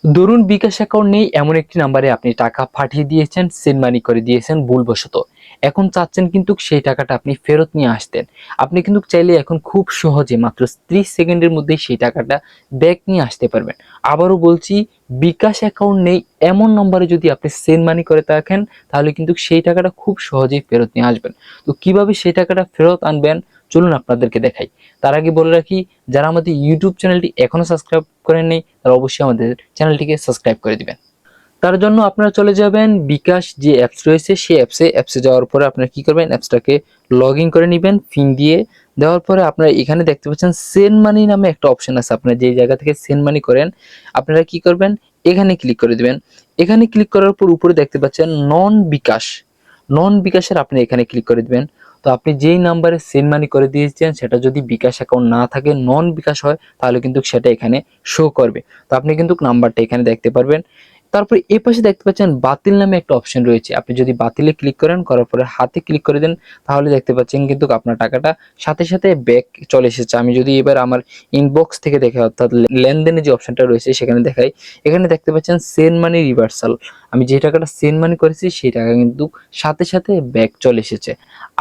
ধরুন বিকাশ অ্যাকাউন্ট নেই এমন একটি নাম্বারে আপনি টাকা পাঠিয়ে দিয়েছেন, সেন্ড মানি করে দিয়েছেন ভুলবশত। এখন চাচ্ছেন কিন্তু সেই টাকাটা আপনি ফেরত নিয়ে আসতেন। আপনি কিন্তু চাইলে এখন খুব সহজে মাত্র 30 সেকেন্ডের মধ্যেই সেই টাকাটা ব্যাক নিয়ে আসতে পারবেন। আবারও বলছি, বিকাশ অ্যাকাউন্ট নেই এমন নম্বরে যদি আপনি সেন্ড মানি করে থাকেন, তাহলে কিন্তু সেই টাকাটা খুব সহজেই ফেরত নিয়ে আসবেন। তো কিভাবে সেই টাকাটা ফেরত আনবেন, চলুন আপনাদেরকে দেখাই। তার আগে বলে রাখি, যারা আমাদের ইউটিউব চ্যানেলটি এখনো সাবস্ক্রাইব করেননি তারা অবশ্যই আমাদের চ্যানেলটিকে সাবস্ক্রাইব করে দিবেন। তার জন্য আপনারা চলে যাবেন বিকাশ যে অ্যাপস রয়েছে সেই অ্যাপসে যাওয়ার পরে আপনারা কি করবেন, অ্যাপসটাকে লগ ইন করে নেবেন পিন দিয়ে। দেওয়ার পরে আপনারা এখানে দেখতে পাচ্ছেন সেন্ড মানি নামে একটা অপশন আছে। আপনারা যে জায়গা থেকে সেন্ড মানি করেন আপনারা কি করবেন, এখানে ক্লিক করে দিবেন। এখানে ক্লিক করার পর উপরে দেখতে পাচ্ছেন নন বিকাশের আপনি এখানে ক্লিক করে দিবেন। তো আপনি যেই নাম্বারে সেন্ড মানি করে দিয়েছেন সেটা যদি বিকাশ অ্যাকাউন্ট না থাকে, নন বিকাশ হয়, তাহলে কিন্তু সেটা এখানে শো করবে। তো আপনি কিন্তু নাম্বারটা এখানে দেখতে পারবেন। তারপরে এই পাশে দেখতে পাচ্ছেন বাতিল নামে একটা অপশন রয়েছে। আপনি যদি বাতিলে ক্লিক করেন, করার পরে হাতে ক্লিক করে দেন, তাহলে দেখতে পাচ্ছেন কিন্তু আপনার টাকাটা সাথে সাথে ব্যাক চলে এসেছে। আমি যদি এবার আমার ইনবক্স থেকে দেখে, অর্থাৎ লেনদেনের যে অপশনটা রয়েছে সেখানে দেখাই, এখানে দেখতে পাচ্ছেন সেন্ড মানি রিভার্সাল। আমি যে টাকাটা সেন্ড মানি করেছি সেই টাকা কিন্তু সাথে সাথে ব্যাক চলে এসেছে।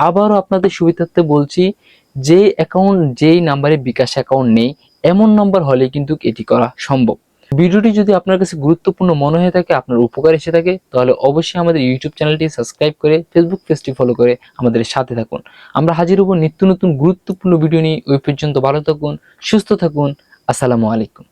আবারও আপনাদের সুবিধার্থে বলছি, যেই নাম্বারে বিকাশ অ্যাকাউন্ট নেই এমন নাম্বার হলে কিন্তু এটি করা সম্ভব। ভিডিওটি যদি আপনার কাছে গুরুত্বপূর্ণ মনে হয়ে থাকে, আপনার উপকার এসে থাকে, তাহলে অবশ্যই আমাদের ইউটিউব চ্যানেলটি সাবস্ক্রাইব করে ফেসবুক পেজটি ফলো করে আমাদের সাথে থাকুন। আমরা হাজির হব নিত্য নতুন গুরুত্বপূর্ণ ভিডিও নিয়ে। ওই পর্যন্ত ভালো থাকুন, সুস্থ থাকুন। আসসালামু আলাইকুম।